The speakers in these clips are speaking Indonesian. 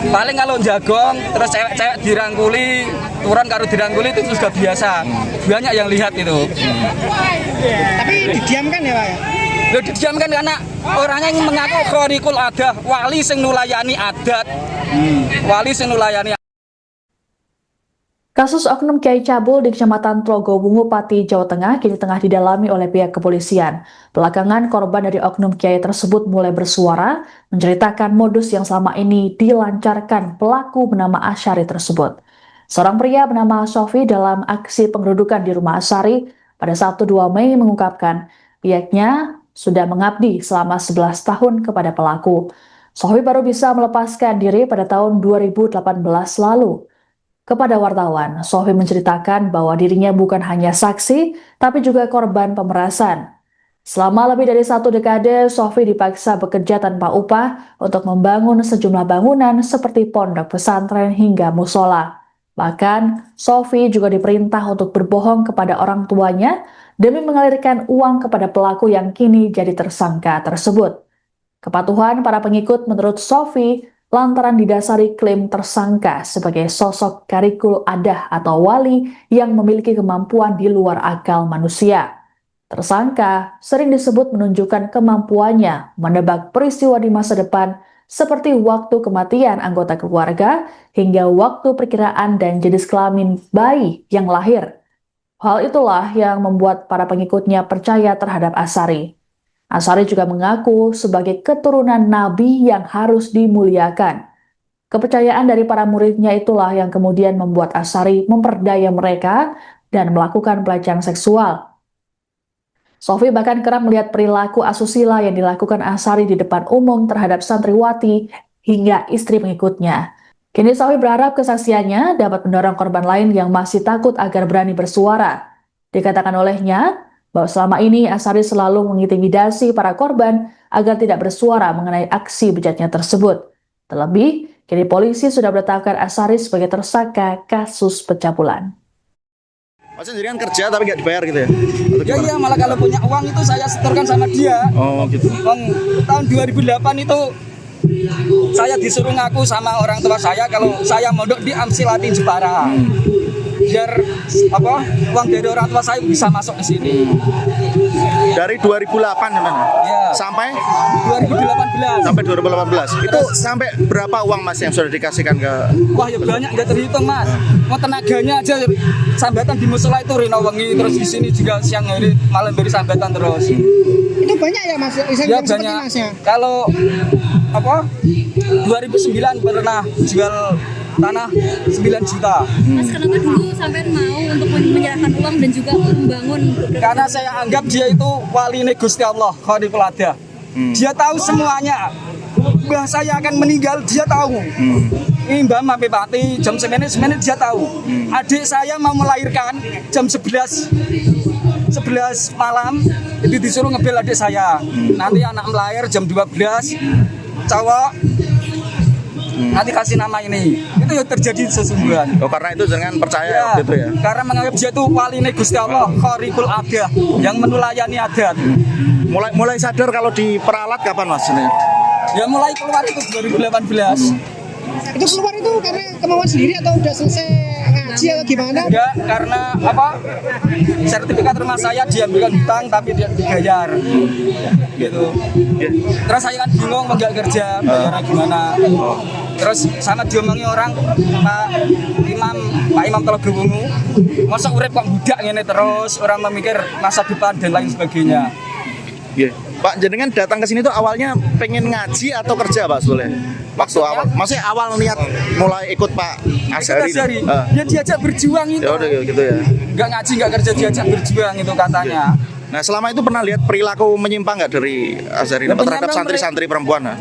Paling kalau jagong terus cewek-cewek dirangkuli, turun karo dirangkuli itu sudah biasa. Banyak yang lihat itu. Tapi didiamkan ya Pak ya? Loh, didiamkan karena orangnya yang mengaku khorikul adah, wali sing nulayani adat. Wali sing nulayani. Kasus oknum Kiai Cabul di Kecamatan Tlogowungu, Pati, Jawa Tengah kini tengah didalami oleh pihak kepolisian. Belakangan korban dari oknum Kiai tersebut mulai bersuara, menceritakan modus yang selama ini dilancarkan pelaku bernama Asyari tersebut. Seorang pria bernama Sofi dalam aksi pengerudukan di rumah Asyari pada Sabtu 2 Mei mengungkapkan pihaknya sudah mengabdi selama 11 tahun kepada pelaku. Sofi baru bisa melepaskan diri pada tahun 2018 lalu. Kepada wartawan, Sofi menceritakan bahwa dirinya bukan hanya saksi, tapi juga korban pemerasan. Selama lebih dari 1 dekade, Sofi dipaksa bekerja tanpa upah untuk membangun sejumlah bangunan seperti pondok pesantren hingga musola. Bahkan, Sofi juga diperintah untuk berbohong kepada orang tuanya demi mengalirkan uang kepada pelaku yang kini jadi tersangka tersebut. Kepatuhan para pengikut menurut Sofi lantaran didasari klaim tersangka sebagai sosok karikul adah atau wali yang memiliki kemampuan di luar akal manusia. Tersangka sering disebut menunjukkan kemampuannya menebak peristiwa di masa depan seperti waktu kematian anggota keluarga hingga waktu perkiraan dan jenis kelamin bayi yang lahir. Hal itulah yang membuat para pengikutnya percaya terhadap Asyari. Asyari juga mengaku sebagai keturunan Nabi yang harus dimuliakan. Kepercayaan dari para muridnya itulah yang kemudian membuat Asyari memperdaya mereka dan melakukan pelecehan seksual. Sofi bahkan kerap melihat perilaku asusila yang dilakukan Asyari di depan umum terhadap santriwati hingga istri pengikutnya. Kini Sofi berharap kesaksiannya dapat mendorong korban lain yang masih takut agar berani bersuara. Dikatakan olehnya, bahwa selama ini Asyari selalu mengintimidasi para korban agar tidak bersuara mengenai aksi bejatnya tersebut. Terlebih, kini polisi sudah menetapkan Asyari sebagai tersangka kasus pencabulan. Maksudnya jadi kan kerja tapi nggak dibayar gitu ya? Iya, malah kalau punya uang itu saya setorkan sama dia. Oh gitu. Tahun 2008 itu saya disuruh ngaku sama orang tua saya kalau saya mondok di Amsilati Jepara. Biar uang dari orang tua saya bisa masuk ke sini. Dari 2008 gimana? Ya. Sampai 2018. Sampai 2018. Itu sampai berapa uang Mas yang sudah dikasihkan ke? Wah ya banyak nggak terhitung Mas. Mau tenaganya aja sambatan di musola itu rino wengi terus di sini juga siang hari malam dari sambatan terus. Itu banyak ya Mas? Ya banyak. Masnya? Kalau 2009 pernah jual tanah 9 juta. Mas kenapa dulu sampai mau untuk menyerahkan uang dan juga membangun? Karena saya anggap dia itu wali Gusti Allah, khorikul adah. Dia tahu semuanya. Mbah saya akan meninggal, dia tahu. Ini Mbah Mapepati jam 9 dia tahu. Adik saya mau melahirkan jam 11 malam itu disuruh ngebel adik saya. Nanti anak melahir jam 12 cowok. Nanti kasih nama ini. Itu yang terjadi sesungguhnya. Oh karena itu jangan percaya gitu ya. Karena menganggap dia itu wali Gusti Allah, khorikul adah yang menulayani adat. Mulai sadar kalau diperalat kapan Mas ini? Ya mulai keluar itu 2018. Itu keluar itu karena kemauan sendiri atau udah selesai ngaji atau gimana? Enggak, karena sertifikat rumah saya diambilkan hutang tapi dia dibayar. Gitu. Terus saya kan bingung mau nggak kerja, bayarnya gimana. Terus sama diomongi orang Pak Imam Tlogowungu, masa urip kok budak ngene terus, orang memikir masa depan dan lain sebagainya. Pak, jenengan datang ke sini tuh awalnya pengen ngaji atau kerja Pak Soleh? Waktu awal, maksudnya awal niat mulai ikut Pak Asyari. Ya diajak berjuang itu. Ya udah gitu ya. Nggak ngaji, nggak kerja, diajak berjuang itu katanya. Nah selama itu pernah lihat perilaku menyimpang nggak dari Asyari terhadap santri-santri perempuan?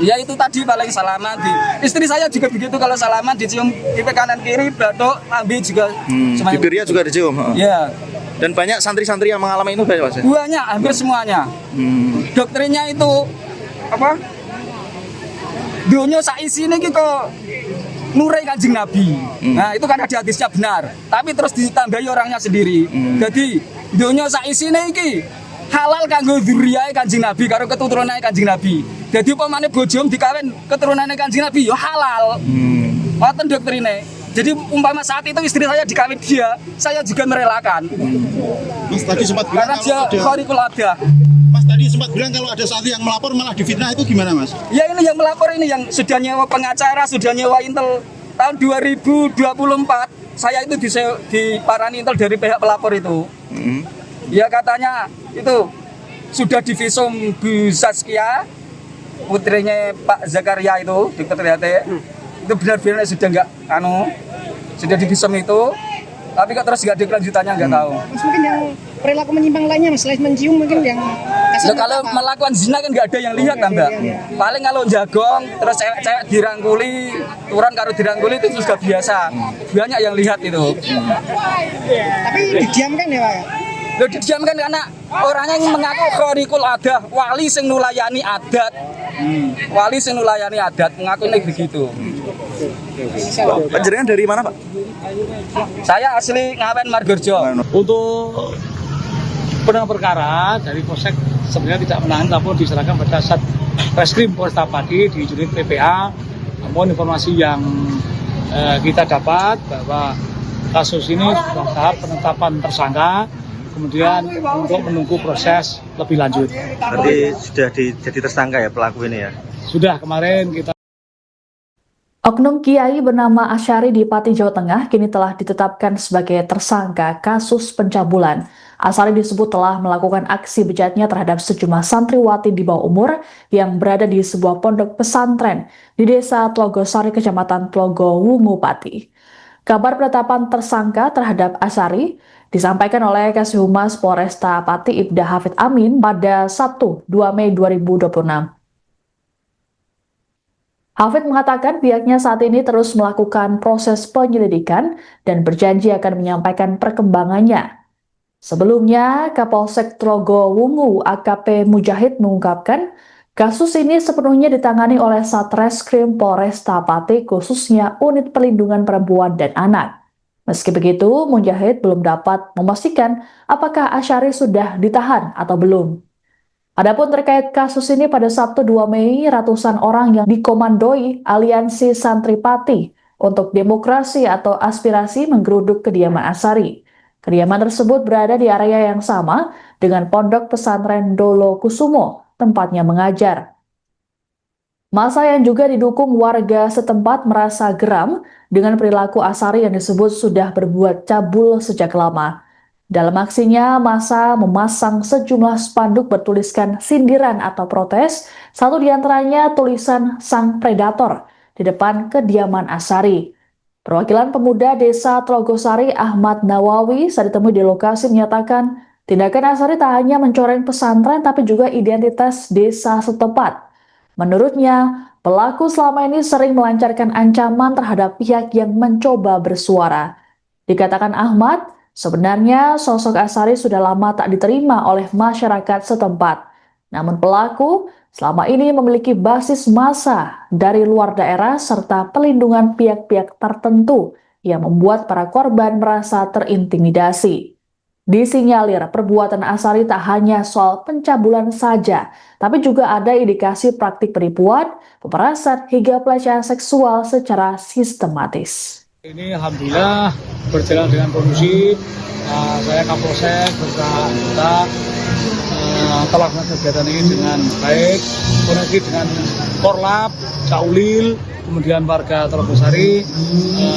Ya itu tadi paling salaman istri saya juga begitu, kalau salaman dicium pipi kanan kiri, batuk, lambe juga. Bibirnya juga dicium. Ya. Dan banyak santri-santri yang mengalami itu banyak Mas? Banyak, hampir semuanya. Doktrinnya itu dunia saisi ini kok nurai Kanjeng Nabi. Nah itu kan ada hadisnya benar, tapi terus ditambahi orangnya sendiri. Jadi dunia saisi ini halal kanggo dzurriyahe Kanjeng Nabi karo keturunane Kanjeng Nabi. Dadi upamane bojom dikawin keturunane Kanjeng Nabi ya halal. Ngoten doktrine. Jadi umpama saat itu istri saya dikawin dia, saya juga merelakan. Mas tadi sempat bilang Karena dia khariqul adah. Mas tadi sempat bilang kalau ada satu yang melapor malah difitnah, itu gimana Mas? Ya ini yang melapor ini yang sudah nyewa pengacara, sudah nyewa intel tahun 2024. Saya itu diparani intel dari pihak pelapor itu. Ya katanya itu sudah divisum Bu Saskia, putrinya Pak Zakaria itu, Dr. Triate. Itu benar-benar sudah sudah divisum itu. Tapi kok terus nggak ada kelanjutannya, nggak tahu. Mas, mungkin yang perilaku menyimpang lainnya Mas, selain mencium mungkin yang kasar Kalau mata. melakukan zina kan nggak ada yang lihat kan Mbak. Paling kalau jagong terus cewek-cewek dirangkuli, turun karo dirangkuli itu sudah biasa. Banyak yang lihat itu. Tapi didiamkan ya Pak? Loh didiamkan karena orangnya yang mengaku khariqul adah, wali sing nulayani adat. Wali sing nulayani adat mengaku ini begitu. Panjenengan dari mana, Pak? Saya asli Ngawen Margorjo. Untuk penanganan perkara dari Polsek sebenarnya tidak menahan, namun diserahkan pada Satreskrim Polresta Pati di unit PPA. Namun informasi yang kita dapat bahwa kasus ini sudah tahap penetapan tersangka, kemudian untuk menunggu proses lebih lanjut. Berarti sudah jadi tersangka ya pelaku ini ya? Sudah kemarin kita. Oknum Kiai bernama Asyari di Pati, Jawa Tengah kini telah ditetapkan sebagai tersangka kasus pencabulan. Asyari disebut telah melakukan aksi bejatnya terhadap sejumlah santriwati di bawah umur yang berada di sebuah pondok pesantren di Desa Tlogosari, Kecamatan Tlogo Wungu, Pati. Kabar penetapan tersangka terhadap Asyari disampaikan oleh Kasih Humas Polresta Pati Ibda Hafid Amin pada Sabtu 2 Mei 2026. Hafid mengatakan pihaknya saat ini terus melakukan proses penyelidikan dan berjanji akan menyampaikan perkembangannya. Sebelumnya, Kapolsek Tlogo Wungu AKP Mujahid mengungkapkan kasus ini sepenuhnya ditangani oleh Satreskrim Polresta Pati, khususnya Unit Perlindungan Perempuan dan Anak. Meski begitu, Mujahid belum dapat memastikan apakah Asyari sudah ditahan atau belum. Adapun terkait kasus ini, pada Sabtu 2 Mei, ratusan orang yang dikomandoi Aliansi Santri Pati untuk Demokrasi atau Aspirasi menggeruduk kediaman Asyari. Kediaman tersebut berada di area yang sama dengan Pondok Pesantren Dolo Kusumo, tempatnya mengajar. Massa yang juga didukung warga setempat merasa geram dengan perilaku Asyari yang disebut sudah berbuat cabul sejak lama. Dalam aksinya, massa memasang sejumlah spanduk bertuliskan sindiran atau protes, satu diantaranya tulisan Sang Predator di depan kediaman Asyari. Perwakilan pemuda Desa Tlogosari Ahmad Nawawi saat ditemui di lokasi menyatakan tindakan Asyari tak hanya mencoreng pesantren tapi juga identitas desa setempat. Menurutnya, pelaku selama ini sering melancarkan ancaman terhadap pihak yang mencoba bersuara. Dikatakan Ahmad, sebenarnya sosok Asyari sudah lama tak diterima oleh masyarakat setempat. Namun pelaku selama ini memiliki basis massa dari luar daerah serta pelindungan pihak-pihak tertentu yang membuat para korban merasa terintimidasi. Disinyalir perbuatan Asyari tak hanya soal pencabulan saja, tapi juga ada indikasi praktik penipuan, pemerasan hingga pelecehan seksual secara sistematis. Ini alhamdulillah berjalan dengan kondusif. Saya Kapolsek bersama kita telah melakukan kegiatan ini dengan baik, koordinasi dengan Korlap, Caulil, kemudian warga Tlogosari.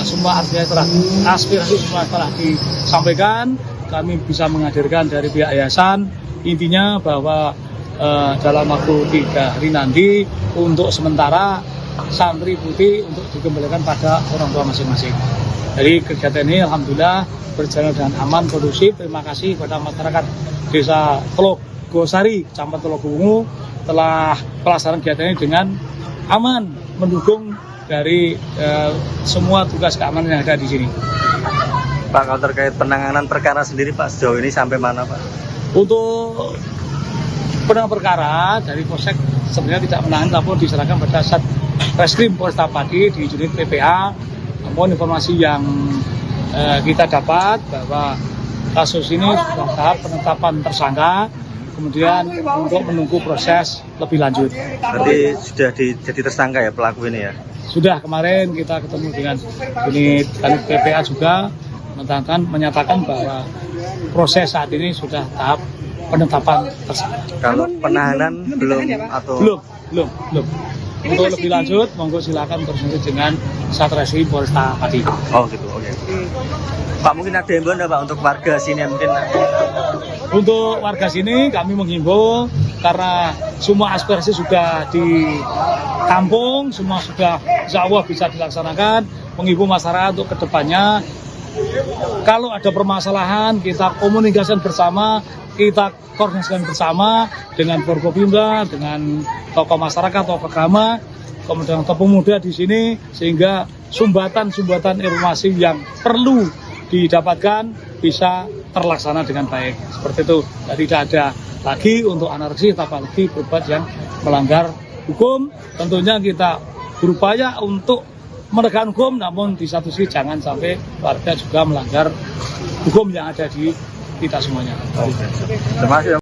Semua aspirasi semua telah disampaikan. Kami bisa menghadirkan dari pihak yayasan. Intinya bahwa dalam waktu 3 hari nanti untuk sementara santri putih untuk dikembalikan pada orang tua masing-masing. Jadi kegiatan ini alhamdulillah berjalan dengan aman, kondusif. Terima kasih kepada masyarakat Desa Tlogosari, Kecamatan Tlogo Wungu telah pelaksanaan kegiatan ini dengan aman, mendukung dari semua tugas keamanan yang ada di sini. Pak, kalau terkait penanganan perkara sendiri Pak, sejauh ini sampai mana Pak? Untuk penanganan perkara dari Polsek sebenarnya tidak menahan, namun diserahkan pada Satreskrim Polresta Pati di unit PPA. Namun informasi yang kita dapat bahwa kasus ini sudah tahap penetapan tersangka, kemudian untuk menunggu proses lebih lanjut. Berarti sudah jadi tersangka ya pelaku ini ya? Sudah, kemarin kita ketemu dengan unit Kanit PPA juga menyatakan bahwa proses saat ini sudah tahap penetapan tersangka. Kalau penahanan belum atau Belum. Untuk lebih lanjut, monggo silakan berkoordinasi dengan Satreskrim Polresta Pati. Oh gitu, oke. Pak, mungkin ada himbauan Pak untuk warga sini mungkin? Untuk warga sini kami menghimbau karena semua aspirasi sudah ditampung, semua sudah insya Allah bisa dilaksanakan. Menghimbau masyarakat untuk kedepannya, kalau ada permasalahan kita komunikasikan bersama, kita koordinasikan bersama dengan Forkopimda, dengan tokoh masyarakat, tokoh agama, kemudian tokoh pemuda di sini, sehingga sumbatan-sumbatan informasi yang perlu didapatkan bisa terlaksana dengan baik. Seperti itu, jadi tidak ada lagi untuk anarkis, apalagi berbuat yang melanggar hukum. Tentunya kita berupaya untuk menegakkan hukum, namun di satu sisi jangan sampai warga juga melanggar hukum yang ada di kita semuanya. Terima kasih.